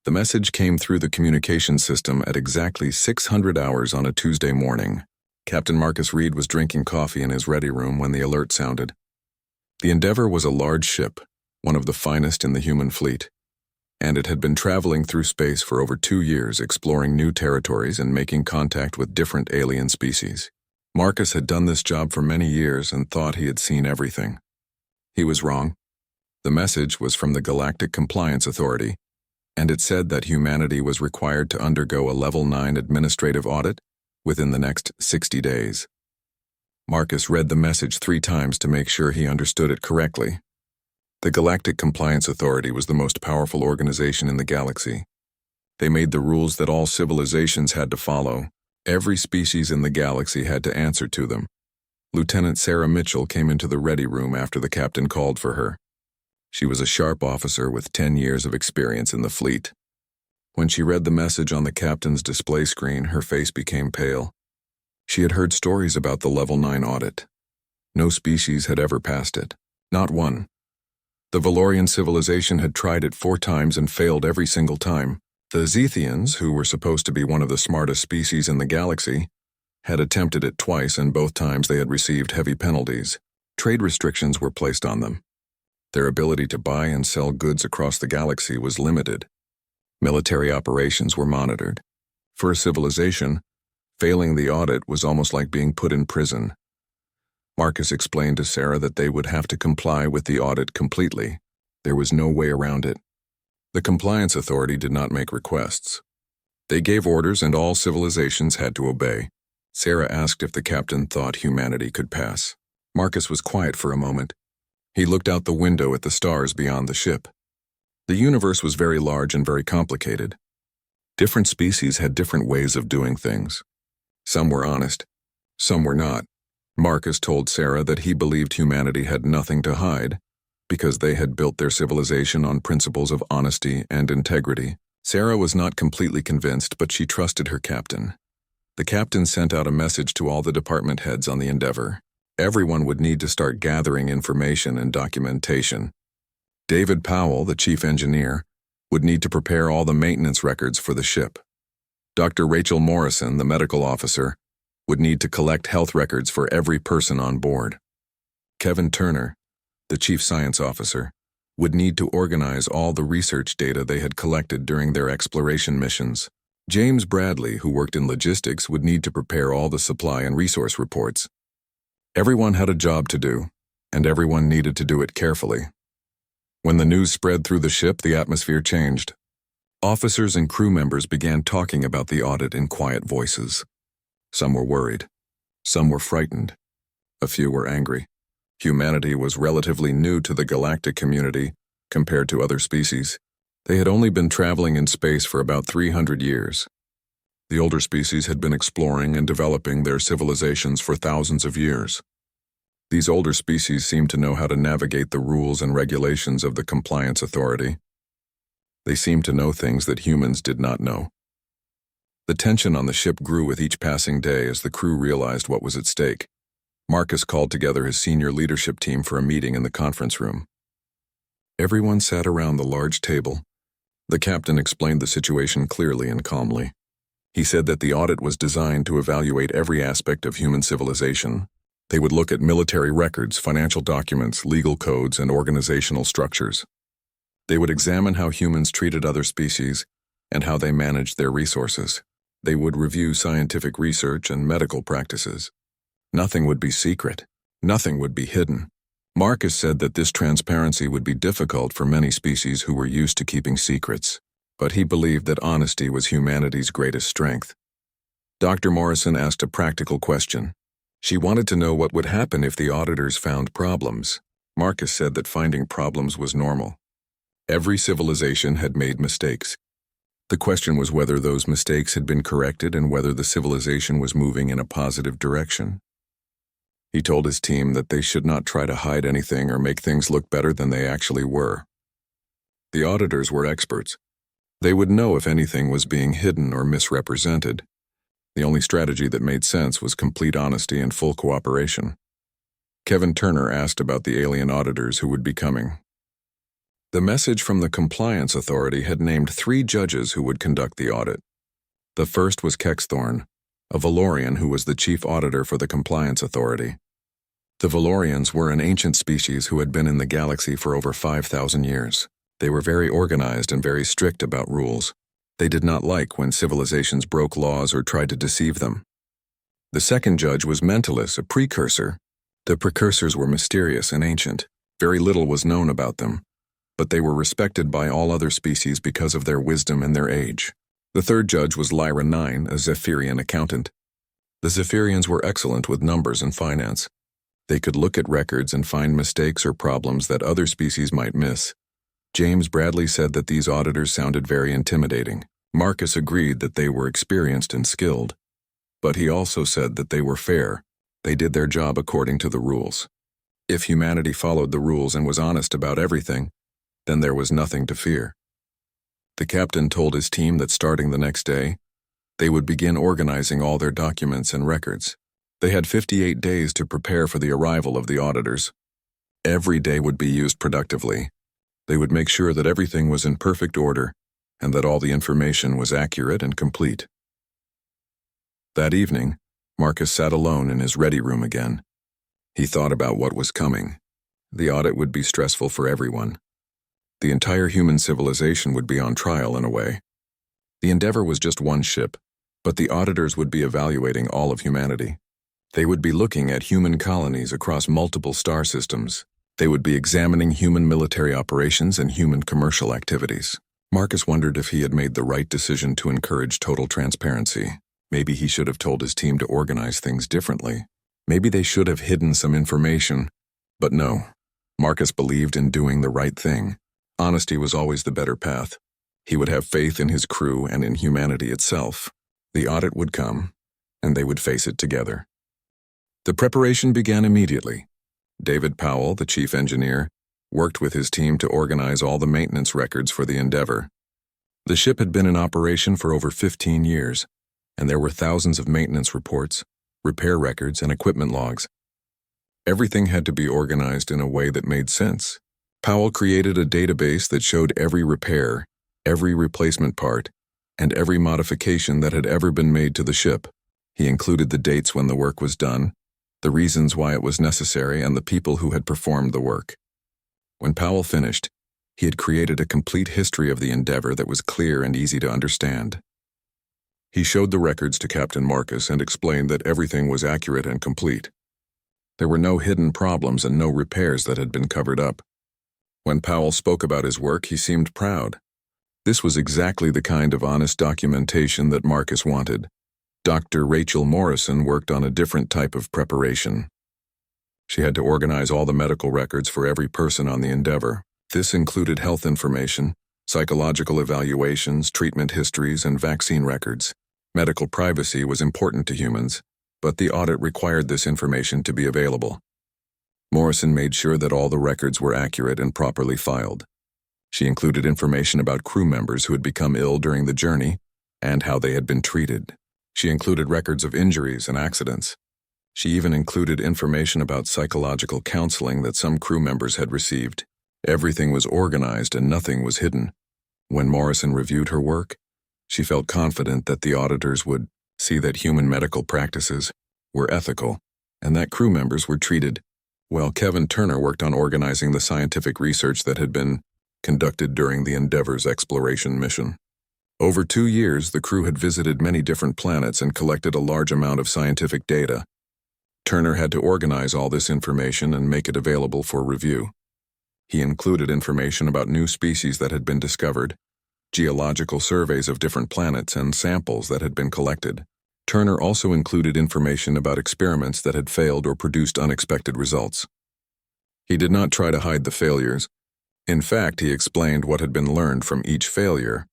The message came through the communication system at exactly 600 hours on a Tuesday morning. Captain Marcus Reed was drinking coffee in his ready room when the alert sounded. The Endeavour was a large ship, one of the finest in the human fleet, and it had been traveling through space for over 2 years, exploring new territories and making contact with different alien species. Marcus had done this job for many years and thought he had seen everything. He was wrong. The message was from the Galactic Compliance Authority, and it said that humanity was required to undergo a Level 9 administrative audit within the next 60 days. Marcus read the message 3 times to make sure he understood it correctly. The Galactic Compliance Authority was the most powerful organization in the galaxy. They made the rules that all civilizations had to follow. Every species in the galaxy had to answer to them. Lieutenant Sarah Mitchell came into the ready room after the captain called for her. She was a sharp officer with 10 years of experience in the fleet. When she read the message on the captain's display screen, her face became pale. She had heard stories about the Level 9 audit. No species had ever passed it. Not one. The Valorian civilization had tried it 4 times and failed every single time. The Zethians, who were supposed to be one of the smartest species in the galaxy, had attempted it twice, and both times they had received heavy penalties. Trade restrictions were placed on them. Their ability to buy and sell goods across the galaxy was limited. Military operations were monitored. For a civilization, failing the audit was almost like being put in prison. Marcus explained to Sarah that they would have to comply with the audit completely. There was no way around it. The Compliance Authority did not make requests. They gave orders and all civilizations had to obey. Sarah asked if the captain thought humanity could pass. Marcus was quiet for a moment. He looked out the window at the stars beyond the ship. The universe was very large and very complicated. Different species had different ways of doing things. Some were honest, some were not. Marcus told Sarah that he believed humanity had nothing to hide because they had built their civilization on principles of honesty and integrity. Sarah was not completely convinced, but she trusted her captain. The captain sent out a message to all the department heads on the Endeavour. Everyone would need to start gathering information and documentation. David Powell, the chief engineer, would need to prepare all the maintenance records for the ship. Dr. Rachel Morrison, the medical officer, would need to collect health records for every person on board. Kevin Turner, the chief science officer, would need to organize all the research data they had collected during their exploration missions. James Bradley, who worked in logistics, would need to prepare all the supply and resource reports. Everyone had a job to do, and everyone needed to do it carefully. When the news spread through the ship, the atmosphere changed. Officers and crew members began talking about the audit in quiet voices. Some were worried. Some were frightened. A few were angry. Humanity was relatively new to the galactic community compared to other species. They had only been traveling in space for about 300 years. The older species had been exploring and developing their civilizations for thousands of years. These older species seemed to know how to navigate the rules and regulations of the Compliance Authority. They seemed to know things that humans did not know. The tension on the ship grew with each passing day as the crew realized what was at stake. Marcus called together his senior leadership team for a meeting in the conference room. Everyone sat around the large table. The captain explained the situation clearly and calmly. He said that the audit was designed to evaluate every aspect of human civilization. They would look at military records, financial documents, legal codes, and organizational structures. They would examine how humans treated other species and how they managed their resources. They would review scientific research and medical practices. Nothing would be secret. Nothing would be hidden. Marcus said that this transparency would be difficult for many species who were used to keeping secrets, but he believed that honesty was humanity's greatest strength. Dr. Morrison asked a practical question. She wanted to know what would happen if the auditors found problems. Marcus said that finding problems was normal. Every civilization had made mistakes. The question was whether those mistakes had been corrected and whether the civilization was moving in a positive direction. He told his team that they should not try to hide anything or make things look better than they actually were. The auditors were experts. They would know if anything was being hidden or misrepresented. The only strategy that made sense was complete honesty and full cooperation. Kevin Turner asked about the alien auditors who would be coming. The message from the Compliance Authority had named 3 judges who would conduct the audit. The first was Kexthorn, a Valorian who was the chief auditor for the Compliance Authority. The Valorians were an ancient species who had been in the galaxy for over 5,000 years. They were very organized and very strict about rules. They did not like when civilizations broke laws or tried to deceive them. The second judge was Mentalus, a precursor. The precursors were mysterious and ancient. Very little was known about them, but they were respected by all other species because of their wisdom and their age. The third judge was Lyra 9, a Zephyrian accountant. The Zephyrians were excellent with numbers and finance. They could look at records and find mistakes or problems that other species might miss. James Bradley said that these auditors sounded very intimidating. Marcus agreed that they were experienced and skilled, but he also said that they were fair. They did their job according to the rules. If humanity followed the rules and was honest about everything, then there was nothing to fear. The captain told his team that starting the next day, they would begin organizing all their documents and records. They had 58 days to prepare for the arrival of the auditors. Every day would be used productively. They would make sure that everything was in perfect order and that all the information was accurate and complete. That evening, Marcus sat alone in his ready room again. He thought about what was coming. The audit would be stressful for everyone. The entire human civilization would be on trial in a way. The Endeavor was just one ship, but the auditors would be evaluating all of humanity. They would be looking at human colonies across multiple star systems. They would be examining human military operations and human commercial activities. Marcus wondered if he had made the right decision to encourage total transparency. Maybe he should have told his team to organize things differently. Maybe they should have hidden some information. But no, Marcus believed in doing the right thing. Honesty was always the better path. He would have faith in his crew and in humanity itself. The audit would come, and they would face it together. The preparation began immediately. David Powell, the chief engineer, worked with his team to organize all the maintenance records for the Endeavor. The ship had been in operation for over 15 years, and there were thousands of maintenance reports, repair records, and equipment logs. Everything had to be organized in a way that made sense. Powell created a database that showed every repair, every replacement part, and every modification that had ever been made to the ship. He included the dates when the work was done, the reasons why it was necessary, and the people who had performed the work. When Powell finished, he had created a complete history of the Endeavor that was clear and easy to understand. He showed the records to Captain Marcus and explained that everything was accurate and complete. There were no hidden problems and no repairs that had been covered up. When Powell spoke about his work, he seemed proud. This was exactly the kind of honest documentation that Marcus wanted. Dr. Rachel Morrison worked on a different type of preparation. She had to organize all the medical records for every person on the Endeavor. This included health information, psychological evaluations, treatment histories, and vaccine records. Medical privacy was important to humans, but the audit required this information to be available. Morrison made sure that all the records were accurate and properly filed. She included information about crew members who had become ill during the journey and how they had been treated. She included records of injuries and accidents. She even included information about psychological counseling that some crew members had received. Everything was organized and nothing was hidden. When Morrison reviewed her work, she felt confident that the auditors would see that human medical practices were ethical and that crew members were treated well. Kevin Turner worked on organizing the scientific research that had been conducted during the Endeavor's exploration mission. Over 2 years, the crew had visited many different planets and collected a large amount of scientific data. Turner had to organize all this information and make it available for review. He included information about new species that had been discovered, geological surveys of different planets, and samples that had been collected. Turner also included information about experiments that had failed or produced unexpected results. He did not try to hide the failures. In fact, he explained what had been learned from each failure.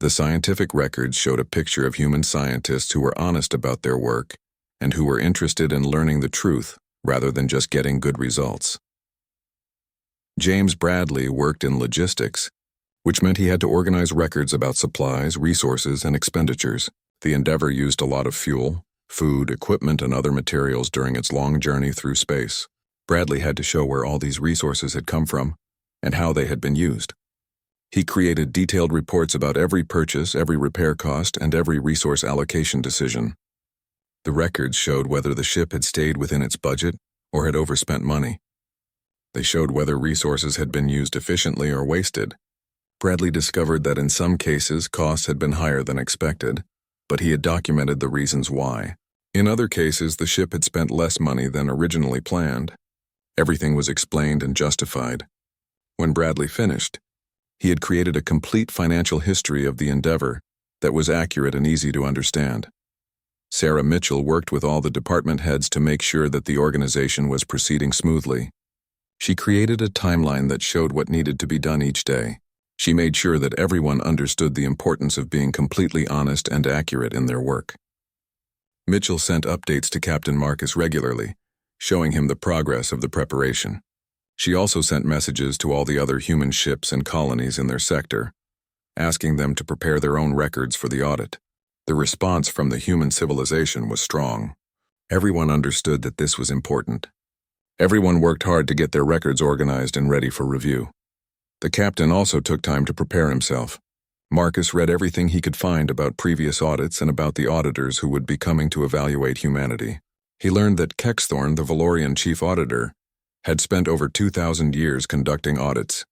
The scientific records showed a picture of human scientists who were honest about their work and who were interested in learning the truth rather than just getting good results. James Bradley worked in logistics, which meant he had to organize records about supplies, resources, and expenditures. The Endeavor used a lot of fuel, food, equipment, and other materials during its long journey through space. Bradley had to show where all these resources had come from, and how they had been used. He created detailed reports about every purchase, every repair cost, and every resource allocation decision. The records showed whether the ship had stayed within its budget or had overspent money. They showed whether resources had been used efficiently or wasted. Bradley discovered that in some cases costs had been higher than expected, but he had documented the reasons why. In other cases, the ship had spent less money than originally planned. Everything was explained and justified. When Bradley finished, he had created a complete financial history of the Endeavor that was accurate and easy to understand. Sarah Mitchell worked with all the department heads to make sure that the organization was proceeding smoothly. She created a timeline that showed what needed to be done each day. She made sure that everyone understood the importance of being completely honest and accurate in their work. Mitchell sent updates to Captain Marcus regularly, showing him the progress of the preparation. She also sent messages to all the other human ships and colonies in their sector, asking them to prepare their own records for the audit. The response from the human civilization was strong. Everyone understood that this was important. Everyone worked hard to get their records organized and ready for review. The captain also took time to prepare himself. Marcus read everything he could find about previous audits and about the auditors who would be coming to evaluate humanity. He learned that Kexthorn, the Valorian chief auditor, had spent over 2,000 years conducting audits.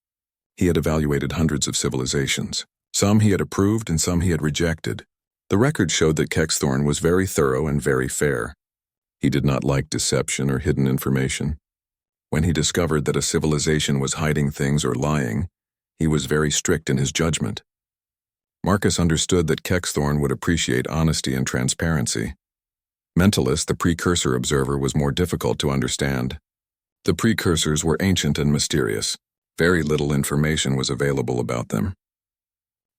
He had evaluated hundreds of civilizations. Some he had approved and some he had rejected. The record showed that Kexthorn was very thorough and very fair. He did not like deception or hidden information. When he discovered that a civilization was hiding things or lying, he was very strict in his judgment. Marcus understood that Kexthorn would appreciate honesty and transparency. Mentalist, the precursor observer, was more difficult to understand. The precursors were ancient and mysterious. Very little information was available about them.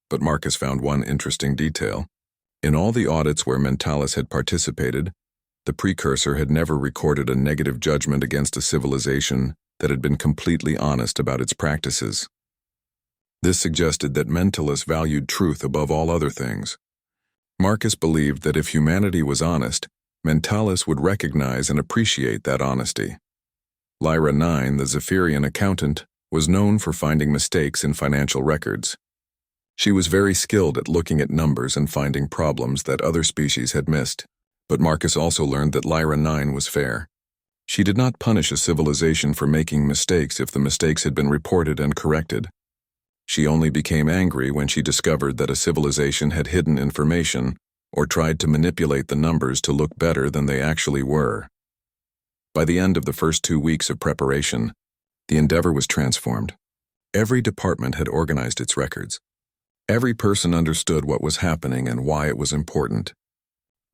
But Marcus found one interesting detail. In all the audits where Mentalis had participated, the precursor had never recorded a negative judgment against a civilization that had been completely honest about its practices. This suggested that Mentalis valued truth above all other things. Marcus believed that if humanity was honest, Mentalis would recognize and appreciate that honesty. Lyra 9, the Zephyrian accountant, was known for finding mistakes in financial records. She was very skilled at looking at numbers and finding problems that other species had missed. But Marcus also learned that Lyra 9 was fair. She did not punish a civilization for making mistakes if the mistakes had been reported and corrected. She only became angry when she discovered that a civilization had hidden information or tried to manipulate the numbers to look better than they actually were. By the end of the first 2 weeks of preparation, the Endeavor was transformed. Every department had organized its records. Every person understood what was happening and why it was important.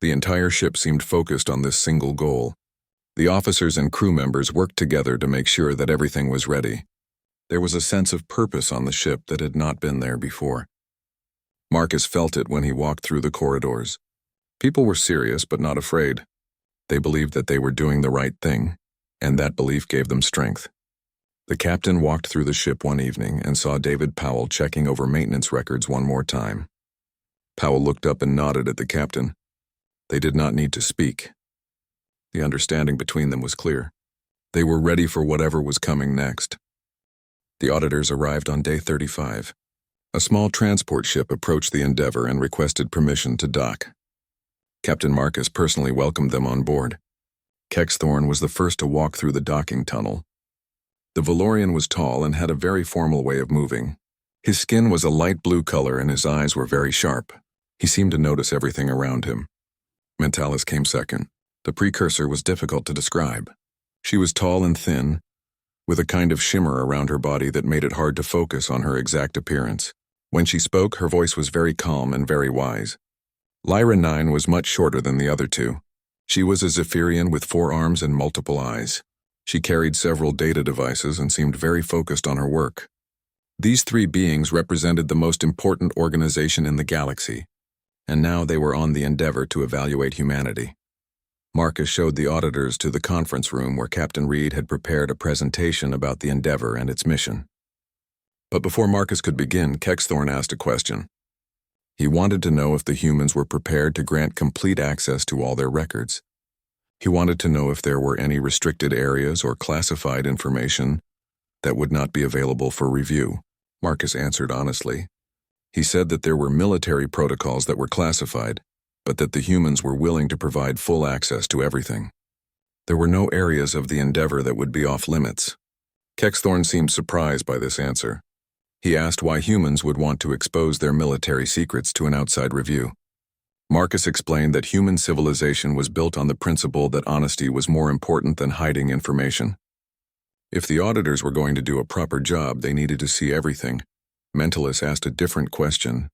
The entire ship seemed focused on this single goal. The officers and crew members worked together to make sure that everything was ready. There was a sense of purpose on the ship that had not been there before. Marcus felt it when he walked through the corridors. People were serious but not afraid. They believed that they were doing the right thing, and that belief gave them strength. The captain walked through the ship one evening and saw David Powell checking over maintenance records one more time. Powell looked up and nodded at the captain. They did not need to speak. The understanding between them was clear. They were ready for whatever was coming next. The auditors arrived on day 35. A small transport ship approached the Endeavor and requested permission to dock. Captain Marcus personally welcomed them on board. Kexthorn was the first to walk through the docking tunnel. The Valorian was tall and had a very formal way of moving. His skin was a light blue color and his eyes were very sharp. He seemed to notice everything around him. Mentalis came second. The precursor was difficult to describe. She was tall and thin, with a kind of shimmer around her body that made it hard to focus on her exact appearance. When she spoke, her voice was very calm and very wise. Lyra 9 was much shorter than the other two. She was a Zephyrian with 4 arms and multiple eyes. She carried several data devices and seemed very focused on her work. These 3 beings represented the most important organization in the galaxy, and now they were on the Endeavor to evaluate humanity. Marcus showed the auditors to the conference room where Captain Reed had prepared a presentation about the Endeavor and its mission. But before Marcus could begin, Kexthorn asked a question. He wanted to know if the humans were prepared to grant complete access to all their records. He wanted to know if there were any restricted areas or classified information that would not be available for review. Marcus answered honestly. He said that there were military protocols that were classified, but that the humans were willing to provide full access to everything. There were no areas of the endeavor that would be off limits. Kexthorn seemed surprised by this answer. He asked why humans would want to expose their military secrets to an outside review. Marcus explained that human civilization was built on the principle that honesty was more important than hiding information. If the auditors were going to do a proper job, they needed to see everything. Mentalist asked a different question.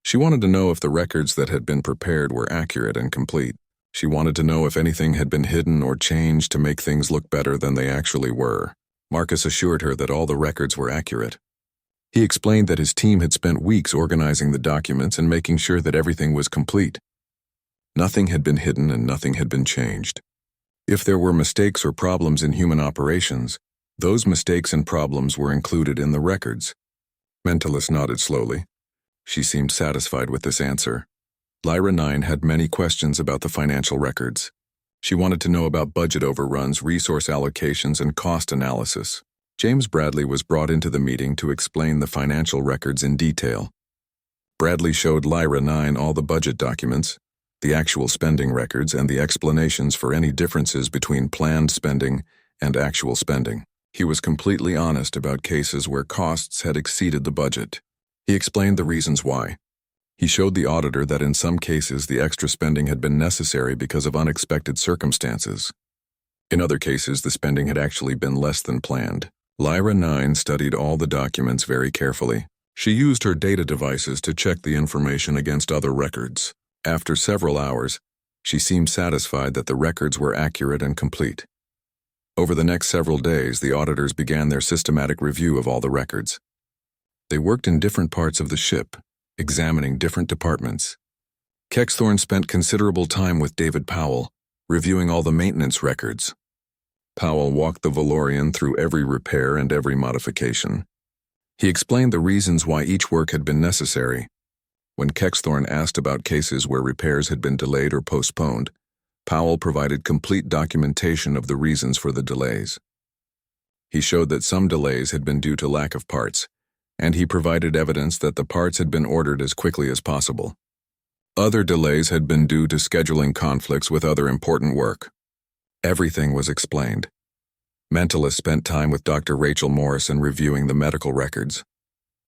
She wanted to know if the records that had been prepared were accurate and complete. She wanted to know if anything had been hidden or changed to make things look better than they actually were. Marcus assured her that all the records were accurate. He explained that his team had spent weeks organizing the documents and making sure that everything was complete. Nothing had been hidden and nothing had been changed. If there were mistakes or problems in human operations, those mistakes and problems were included in the records. Mentalist nodded slowly. She seemed satisfied with this answer. Lyra 9 had many questions about the financial records. She wanted to know about budget overruns, resource allocations, and cost analysis. James Bradley was brought into the meeting to explain the financial records in detail. Bradley showed Lyra 9 all the budget documents, the actual spending records, and the explanations for any differences between planned spending and actual spending. He was completely honest about cases where costs had exceeded the budget. He explained the reasons why. He showed the auditor that in some cases the extra spending had been necessary because of unexpected circumstances. In other cases, the spending had actually been less than planned. Lyra 9 studied all the documents very carefully. She used her data devices to check the information against other records. After several hours, she seemed satisfied that the records were accurate and complete. Over the next several days, the auditors began their systematic review of all the records. They worked in different parts of the ship, examining different departments. Kexthorn spent considerable time with David Powell, reviewing all the maintenance records. Powell walked the Valorian through every repair and every modification. He explained the reasons why each work had been necessary. When Kexthorn asked about cases where repairs had been delayed or postponed, Powell provided complete documentation of the reasons for the delays. He showed that some delays had been due to lack of parts, and he provided evidence that the parts had been ordered as quickly as possible. Other delays had been due to scheduling conflicts with other important work. Everything was explained. Mentalist spent time with Dr. Rachel Morrison reviewing the medical records.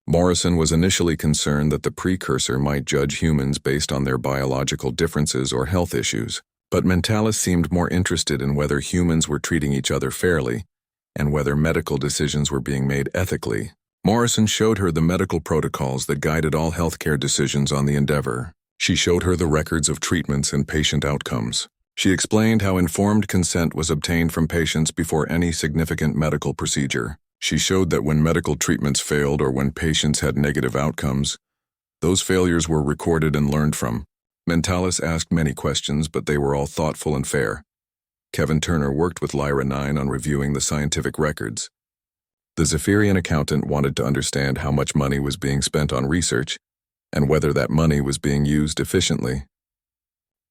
Morrison was initially concerned that the precursor might judge humans based on their biological differences or health issues. But Mentalist seemed more interested in whether humans were treating each other fairly and whether medical decisions were being made ethically. Morrison showed her the medical protocols that guided all healthcare decisions on the Endeavor. She showed her the records of treatments and patient outcomes. She explained how informed consent was obtained from patients before any significant medical procedure. She showed that when medical treatments failed or when patients had negative outcomes, those failures were recorded and learned from. Mentalist asked many questions, but they were all thoughtful and fair. Kevin Turner worked with Lyra 9 on reviewing the scientific records. The Zephyrian accountant wanted to understand how much money was being spent on research and whether that money was being used efficiently.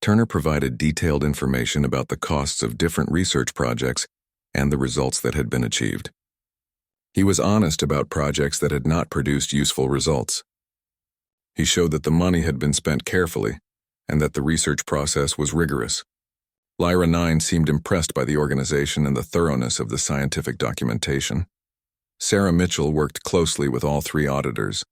Turner provided detailed information about the costs of different research projects and the results that had been achieved. He was honest about projects that had not produced useful results. He showed that the money had been spent carefully and that the research process was rigorous. Lyra 9 seemed impressed by the organization and the thoroughness of the scientific documentation. Sarah Mitchell worked closely with all three auditors,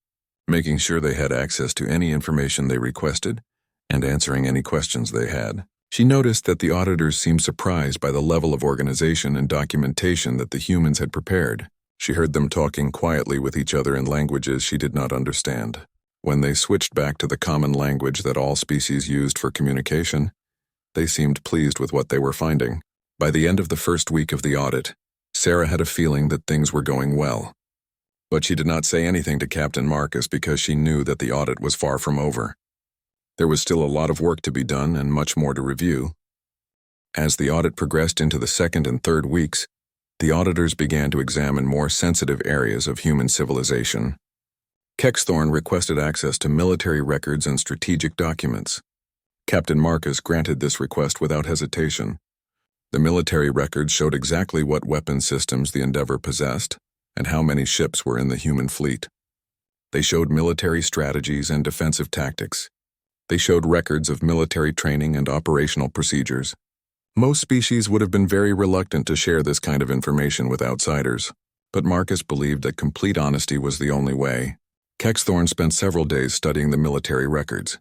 making sure they had access to any information they requested and answering any questions they had. She noticed that the auditors seemed surprised by the level of organization and documentation that the humans had prepared. She heard them talking quietly with each other in languages she did not understand. When they switched back to the common language that all species used for communication, they seemed pleased with what they were finding. By the end of the first week of the audit, Sarah had a feeling that things were going well. But she did not say anything to Captain Marcus because she knew that the audit was far from over. There was still a lot of work to be done and much more to review. As the audit progressed into the second and third weeks, the auditors began to examine more sensitive areas of human civilization. Kexthorn requested access to military records and strategic documents. Captain Marcus granted this request without hesitation. The military records showed exactly what weapon systems the Endeavor possessed, and how many ships were in the human fleet. They showed military strategies and defensive tactics. They showed records of military training and operational procedures. Most species would have been very reluctant to share this kind of information with outsiders, but Marcus believed that complete honesty was the only way. Kexthorn spent several days studying the military records.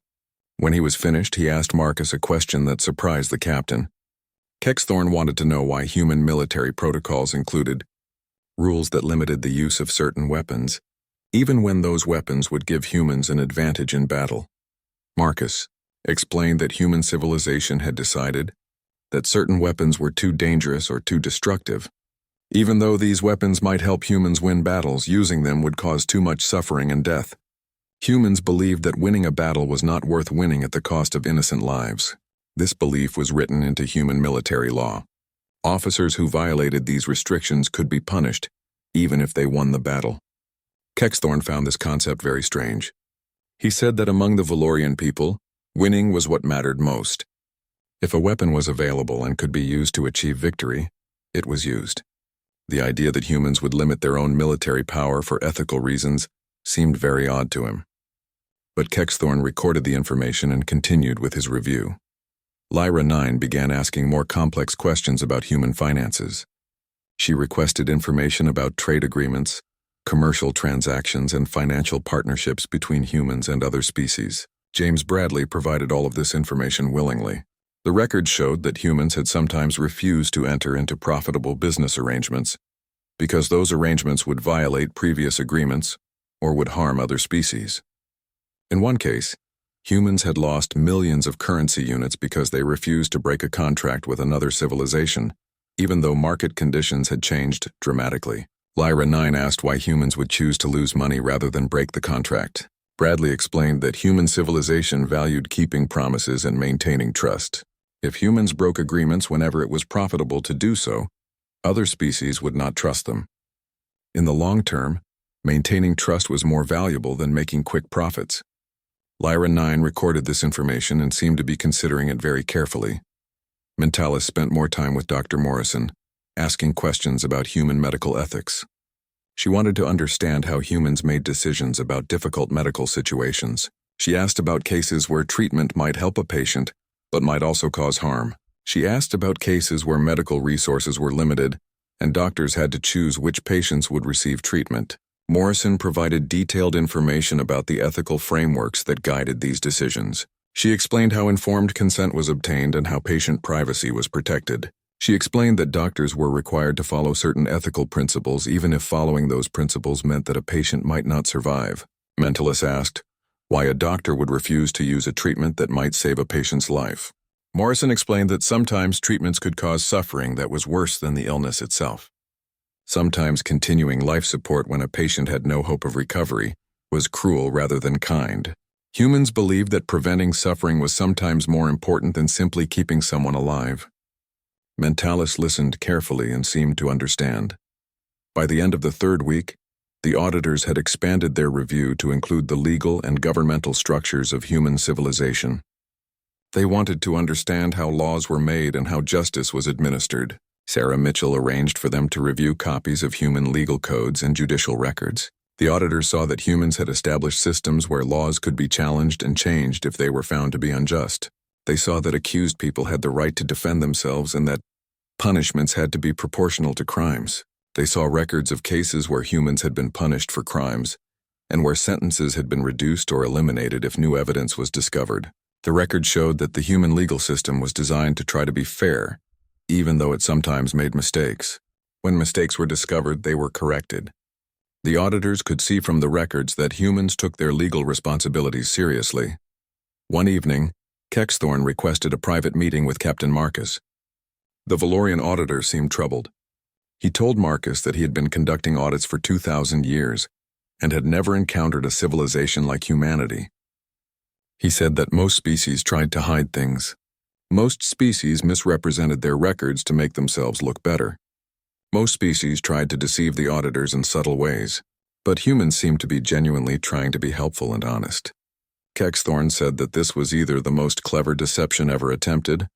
When he was finished, he asked Marcus a question that surprised the captain. Kexthorn wanted to know why human military protocols included rules that limited the use of certain weapons, even when those weapons would give humans an advantage in battle. Marcus explained that human civilization had decided that certain weapons were too dangerous or too destructive. Even though these weapons might help humans win battles, using them would cause too much suffering and death. Humans believed that winning a battle was not worth winning at the cost of innocent lives. This belief was written into human military law. Officers who violated these restrictions could be punished, even if they won the battle. Kexthorn found this concept very strange. He said that among the Valorian people, winning was what mattered most. If a weapon was available and could be used to achieve victory, it was used. The idea that humans would limit their own military power for ethical reasons seemed very odd to him. But Kexthorn recorded the information and continued with his review. Lyra 9 began asking more complex questions about human finances. She requested information about trade agreements, commercial transactions, and financial partnerships between humans and other species. James Bradley provided all of this information willingly. The records showed that humans had sometimes refused to enter into profitable business arrangements because those arrangements would violate previous agreements or would harm other species. In one case, humans had lost millions of currency units because they refused to break a contract with another civilization, even though market conditions had changed dramatically. Lyra 9 asked why humans would choose to lose money rather than break the contract. Bradley explained that human civilization valued keeping promises and maintaining trust. If humans broke agreements whenever it was profitable to do so, other species would not trust them. In the long term, maintaining trust was more valuable than making quick profits. Lyra 9 recorded this information and seemed to be considering it very carefully. Mentalis spent more time with Dr. Morrison, asking questions about human medical ethics. She wanted to understand how humans made decisions about difficult medical situations. She asked about cases where treatment might help a patient, but might also cause harm. She asked about cases where medical resources were limited, and doctors had to choose which patients would receive treatment. Morrison provided detailed information about the ethical frameworks that guided these decisions. She explained how informed consent was obtained and how patient privacy was protected. She explained that doctors were required to follow certain ethical principles even if following those principles meant that a patient might not survive. Mentalis asked why a doctor would refuse to use a treatment that might save a patient's life. Morrison explained that sometimes treatments could cause suffering that was worse than the illness itself. Sometimes continuing life support when a patient had no hope of recovery was cruel rather than kind. Humans believed that preventing suffering was sometimes more important than simply keeping someone alive. Mentalis listened carefully and seemed to understand. By the end of the third week, the auditors had expanded their review to include the legal and governmental structures of human civilization. They wanted to understand how laws were made and how justice was administered. Sarah Mitchell arranged for them to review copies of human legal codes and judicial records. The auditors saw that humans had established systems where laws could be challenged and changed if they were found to be unjust. They saw that accused people had the right to defend themselves and that punishments had to be proportional to crimes. They saw records of cases where humans had been punished for crimes and where sentences had been reduced or eliminated if new evidence was discovered. The record showed that the human legal system was designed to try to be fair, even though it sometimes made mistakes. When mistakes were discovered, they were corrected. The auditors could see from the records that humans took their legal responsibilities seriously. One evening, Kexthorn requested a private meeting with Captain Marcus. The Valorian auditor seemed troubled. He told Marcus that he had been conducting audits for 2,000 years and had never encountered a civilization like humanity. He said that most species tried to hide things. Most species misrepresented their records to make themselves look better. Most species tried to deceive the auditors in subtle ways, but humans seemed to be genuinely trying to be helpful and honest. Kexthorn said that this was either the most clever deception ever attempted,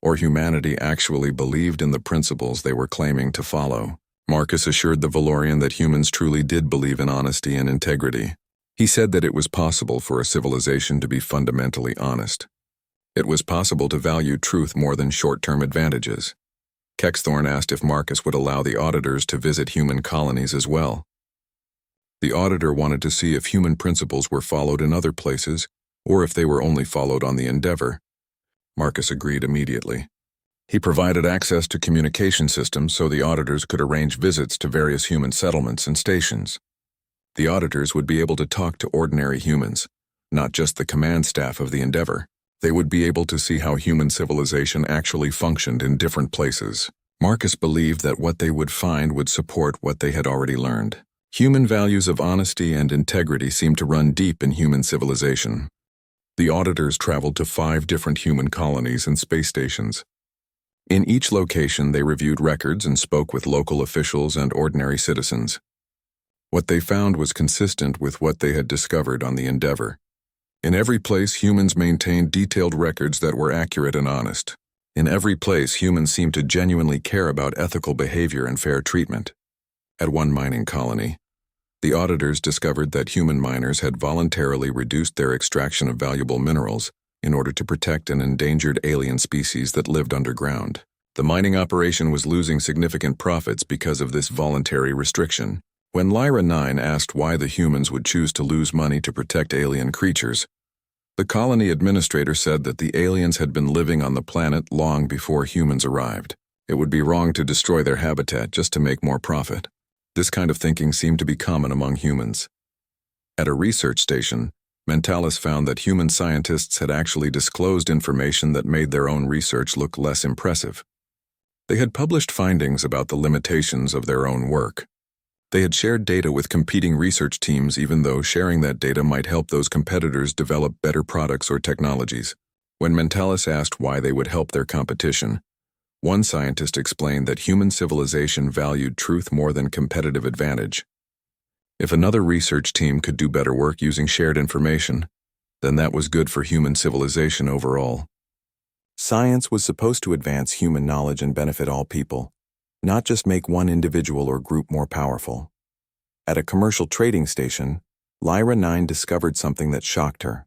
or humanity actually believed in the principles they were claiming to follow. Marcus assured the Valorian that humans truly did believe in honesty and integrity. He said that it was possible for a civilization to be fundamentally honest. It was possible to value truth more than short-term advantages. Kexthorn asked if Marcus would allow the auditors to visit human colonies as well. The auditor wanted to see if human principles were followed in other places, or if they were only followed on the Endeavor. Marcus agreed immediately. He provided access to communication systems so the auditors could arrange visits to various human settlements and stations. The auditors would be able to talk to ordinary humans, not just the command staff of the Endeavor. They would be able to see how human civilization actually functioned in different places. Marcus believed that what they would find would support what they had already learned. Human values of honesty and integrity seemed to run deep in human civilization. The auditors traveled to 5 different human colonies and space stations. In each location, they reviewed records and spoke with local officials and ordinary citizens. What they found was consistent with what they had discovered on the Endeavor. In every place, humans maintained detailed records that were accurate and honest. In every place, humans seemed to genuinely care about ethical behavior and fair treatment. At one mining colony, the auditors discovered that human miners had voluntarily reduced their extraction of valuable minerals in order to protect an endangered alien species that lived underground. The mining operation was losing significant profits because of this voluntary restriction. When Lyra 9 asked why the humans would choose to lose money to protect alien creatures, the colony administrator said that the aliens had been living on the planet long before humans arrived. It would be wrong to destroy their habitat just to make more profit. This kind of thinking seemed to be common among humans. At a research station, Mentalis found that human scientists had actually disclosed information that made their own research look less impressive. They had published findings about the limitations of their own work. They had shared data with competing research teams even though sharing that data might help those competitors develop better products or technologies. When Mentalis asked why they would help their competition, one scientist explained that human civilization valued truth more than competitive advantage. If another research team could do better work using shared information, then that was good for human civilization overall. Science was supposed to advance human knowledge and benefit all people, not just make one individual or group more powerful. At a commercial trading station, Lyra 9 discovered something that shocked her.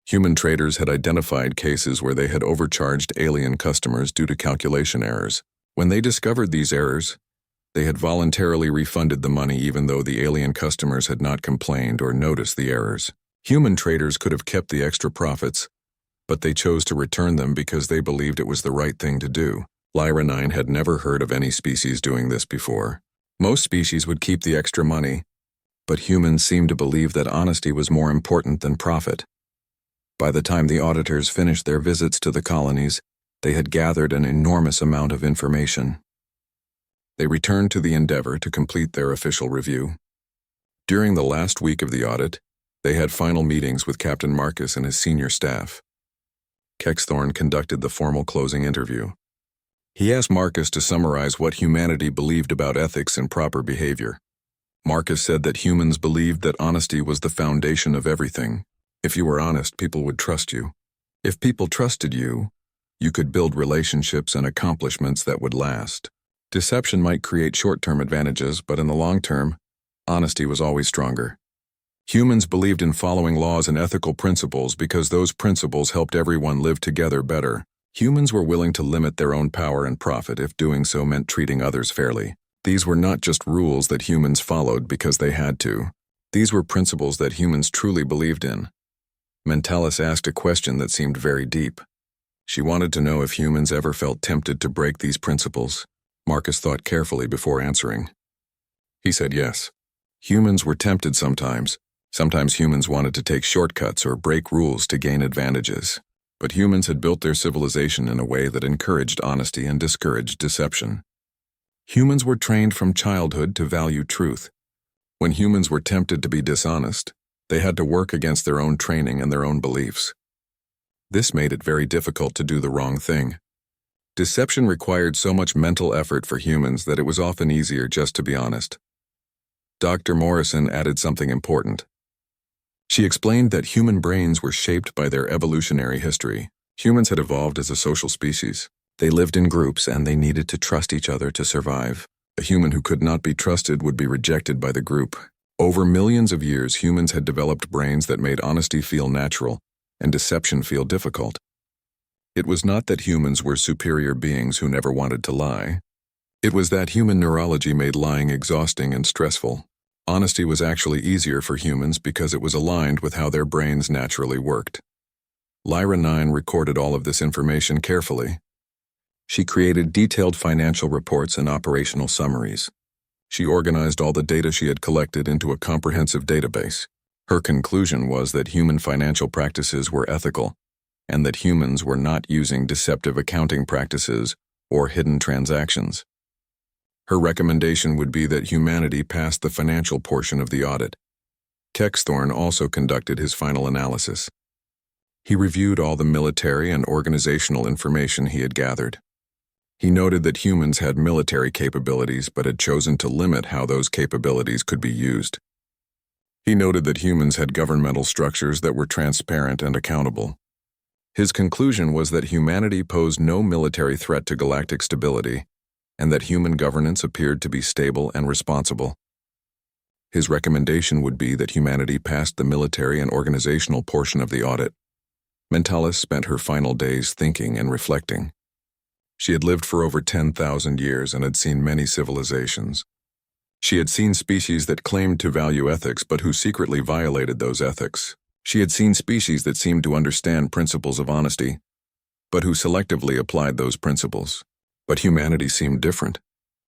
Human traders had identified cases where they had overcharged alien customers due to calculation errors. When they discovered these errors, they had voluntarily refunded the money even though the alien customers had not complained or noticed the errors. Human traders could have kept the extra profits, but they chose to return them because they believed it was the right thing to do. Lyra 9 had never heard of any species doing this before. Most species would keep the extra money, but humans seemed to believe that honesty was more important than profit. By the time the auditors finished their visits to the colonies, they had gathered an enormous amount of information. They returned to the Endeavor to complete their official review. During the last week of the audit, they had final meetings with Captain Marcus and his senior staff. Kexthorn conducted the formal closing interview. He asked Marcus to summarize what humanity believed about ethics and proper behavior. Marcus said that humans believed that honesty was the foundation of everything. If you were honest, people would trust you. If people trusted you, you could build relationships and accomplishments that would last. Deception might create short-term advantages, but in the long term, honesty was always stronger. Humans believed in following laws and ethical principles because those principles helped everyone live together better. Humans were willing to limit their own power and profit if doing so meant treating others fairly. These were not just rules that humans followed because they had to. These were principles that humans truly believed in. Mentalis asked a question that seemed very deep. She wanted to know if humans ever felt tempted to break these principles. Marcus thought carefully before answering. He said yes. Humans were tempted sometimes. Sometimes humans wanted to take shortcuts or break rules to gain advantages. But humans had built their civilization in a way that encouraged honesty and discouraged deception. Humans were trained from childhood to value truth. When humans were tempted to be dishonest, they had to work against their own training and their own beliefs. This made it very difficult to do the wrong thing. Deception required so much mental effort for humans that it was often easier just to be honest. Dr. Morrison added something important. She explained that human brains were shaped by their evolutionary history. Humans had evolved as a social species. They lived in groups and they needed to trust each other to survive. A human who could not be trusted would be rejected by the group. Over millions of years, humans had developed brains that made honesty feel natural and deception feel difficult. It was not that humans were superior beings who never wanted to lie. It was that human neurology made lying exhausting and stressful. Honesty was actually easier for humans because it was aligned with how their brains naturally worked. Lyra 9 recorded all of this information carefully. She created detailed financial reports and operational summaries. She organized all the data she had collected into a comprehensive database. Her conclusion was that human financial practices were ethical, and that humans were not using deceptive accounting practices or hidden transactions. Her recommendation would be that humanity pass the financial portion of the audit. Kexthorn also conducted his final analysis. He reviewed all the military and organizational information he had gathered. He noted that humans had military capabilities but had chosen to limit how those capabilities could be used. He noted that humans had governmental structures that were transparent and accountable. His conclusion was that humanity posed no military threat to galactic stability, and that human governance appeared to be stable and responsible. His recommendation would be that humanity passed the military and organizational portion of the audit. Mentalis spent her final days thinking and reflecting. She had lived for over 10,000 years and had seen many civilizations. She had seen species that claimed to value ethics but who secretly violated those ethics. She had seen species that seemed to understand principles of honesty, but who selectively applied those principles. But humanity seemed different.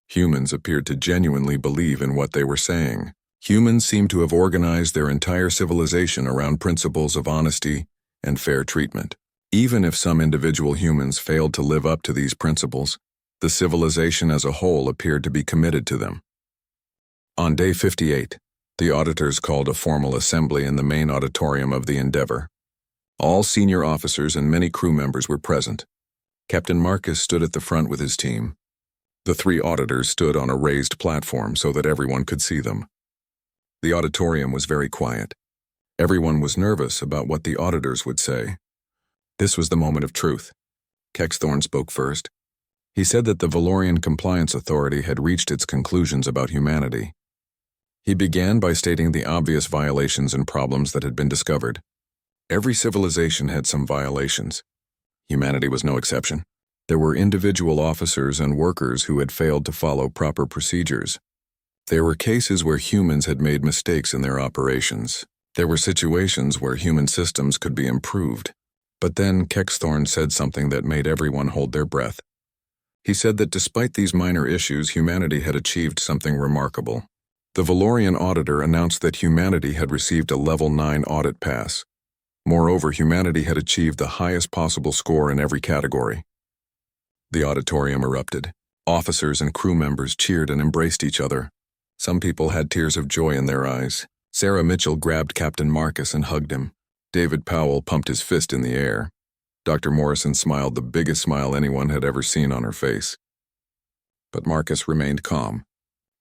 Humans appeared to genuinely believe in what they were saying. Humans seemed to have organized their entire civilization around principles of honesty and fair treatment. Even if some individual humans failed to live up to these principles, the civilization as a whole appeared to be committed to them. On day 58, the auditors called a formal assembly in the main auditorium of the Endeavor. All senior officers and many crew members were present. Captain Marcus stood at the front with his team. The three auditors stood on a raised platform so that everyone could see them. The auditorium was very quiet. Everyone was nervous about what the auditors would say. This was the moment of truth. Kexthorn spoke first. He said that the Valorian Compliance Authority had reached its conclusions about humanity. He began by stating the obvious violations and problems that had been discovered. Every civilization had some violations. Humanity was no exception. There were individual officers and workers who had failed to follow proper procedures. There were cases where humans had made mistakes in their operations. There were situations where human systems could be improved. But then Kexthorn said something that made everyone hold their breath. He said that despite these minor issues, humanity had achieved something remarkable. The Valorian auditor announced that humanity had received a level 9 audit pass. Moreover, humanity had achieved the highest possible score in every category. The auditorium erupted. Officers and crew members cheered and embraced each other. Some people had tears of joy in their eyes. Sarah Mitchell grabbed Captain Marcus and hugged him. David Powell pumped his fist in the air. Dr. Morrison smiled the biggest smile anyone had ever seen on her face. But Marcus remained calm.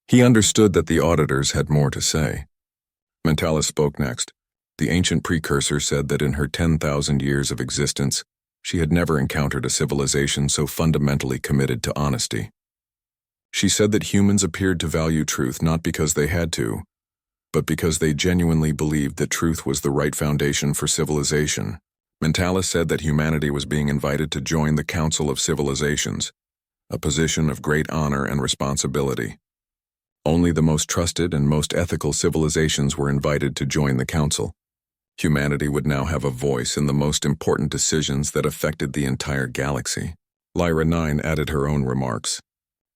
He understood that the auditors had more to say. Mentalis spoke next. The ancient precursor said that in her 10,000 years of existence, she had never encountered a civilization so fundamentally committed to honesty. She said that humans appeared to value truth not because they had to, but because they genuinely believed that truth was the right foundation for civilization. Mentalis said that humanity was being invited to join the Council of Civilizations, a position of great honor and responsibility. Only the most trusted and most ethical civilizations were invited to join the council. Humanity would now have a voice in the most important decisions that affected the entire galaxy. Lyra 9 added her own remarks.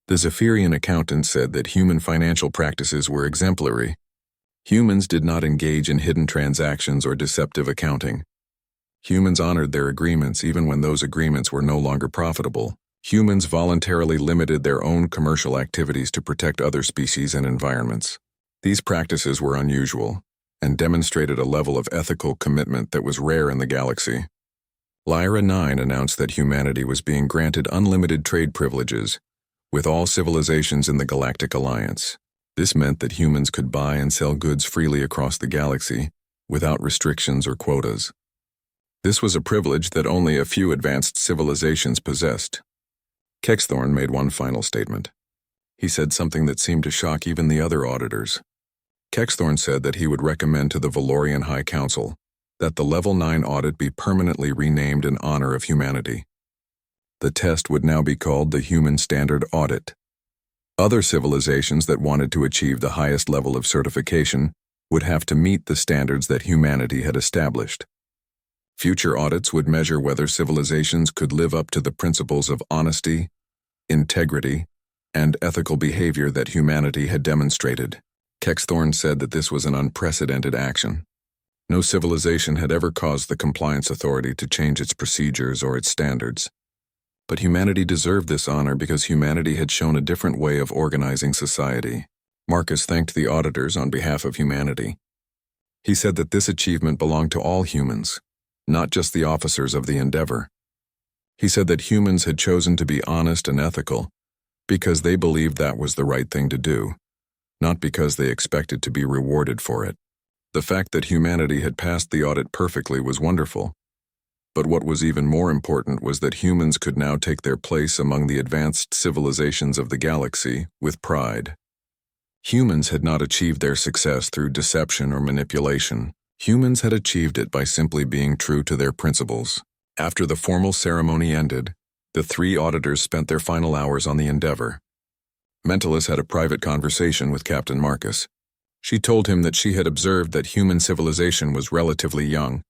The Zephyrian accountant said that human financial practices were exemplary. Humans did not engage in hidden transactions or deceptive accounting. Humans honored their agreements even when those agreements were no longer profitable. Humans voluntarily limited their own commercial activities to protect other species and environments. These practices were unusual and demonstrated a level of ethical commitment that was rare in the galaxy. Lyra 9 announced that humanity was being granted unlimited trade privileges with all civilizations in the Galactic Alliance. This meant that humans could buy and sell goods freely across the galaxy without restrictions or quotas. This was a privilege that only a few advanced civilizations possessed. Kexthorn made one final statement. He said something that seemed to shock even the other auditors. Kexthorn said that he would recommend to the Valorian High Council that the Level 9 audit be permanently renamed in honor of humanity. The test would now be called the Human Standard Audit. Other civilizations that wanted to achieve the highest level of certification would have to meet the standards that humanity had established. Future audits would measure whether civilizations could live up to the principles of honesty, integrity, and ethical behavior that humanity had demonstrated. Kexthorn said that this was an unprecedented action. No civilization had ever caused the Compliance Authority to change its procedures or its standards. But humanity deserved this honor because humanity had shown a different way of organizing society. Marcus thanked the auditors on behalf of humanity. He said that this achievement belonged to all humans, not just the officers of the Endeavor. He said that humans had chosen to be honest and ethical because they believed that was the right thing to do, not because they expected to be rewarded for it. The fact that humanity had passed the audit perfectly was wonderful. But what was even more important was that humans could now take their place among the advanced civilizations of the galaxy with pride. Humans had not achieved their success through deception or manipulation. Humans had achieved it by simply being true to their principles. After the formal ceremony ended, the three auditors spent their final hours on the Endeavor. Mentalus had a private conversation with Captain Marcus. She told him that she had observed that human civilization was relatively young.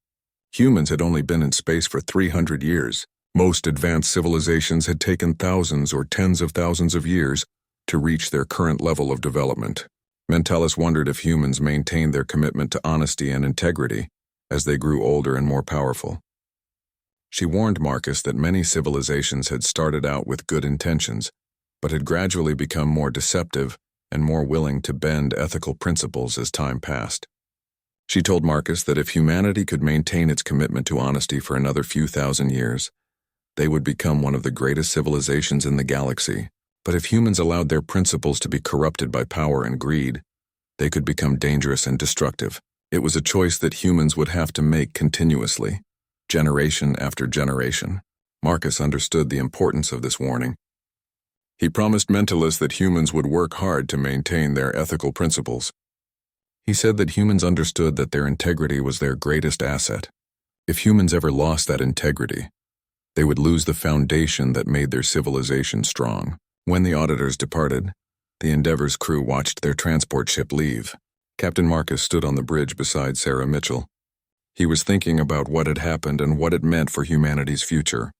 Humans had only been in space for 300 years. Most advanced civilizations had taken thousands or tens of thousands of years to reach their current level of development. Mentalus wondered if humans maintained their commitment to honesty and integrity as they grew older and more powerful. She warned Marcus that many civilizations had started out with good intentions, but had gradually become more deceptive and more willing to bend ethical principles as time passed. She told Marcus that if humanity could maintain its commitment to honesty for another few thousand years, they would become one of the greatest civilizations in the galaxy. But if humans allowed their principles to be corrupted by power and greed, they could become dangerous and destructive. It was a choice that humans would have to make continuously, generation after generation. Marcus understood the importance of this warning. He promised Mentalus that humans would work hard to maintain their ethical principles. He said that humans understood that their integrity was their greatest asset. If humans ever lost that integrity, they would lose the foundation that made their civilization strong. When the auditors departed, the Endeavor's crew watched their transport ship leave. Captain Marcus stood on the bridge beside Sarah Mitchell. He was thinking about what had happened and what it meant for humanity's future.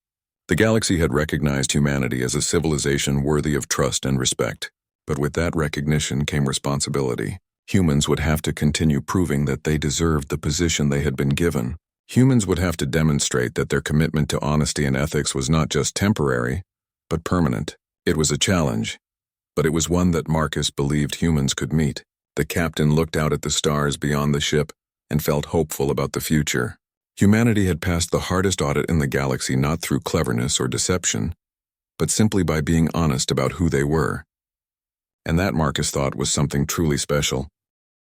The galaxy had recognized humanity as a civilization worthy of trust and respect, but with that recognition came responsibility. Humans would have to continue proving that they deserved the position they had been given. Humans would have to demonstrate that their commitment to honesty and ethics was not just temporary, but permanent. It was a challenge, but it was one that Marcus believed humans could meet. The captain looked out at the stars beyond the ship and felt hopeful about the future. Humanity had passed the hardest audit in the galaxy not through cleverness or deception, but simply by being honest about who they were. And that, Marcus thought, was something truly special.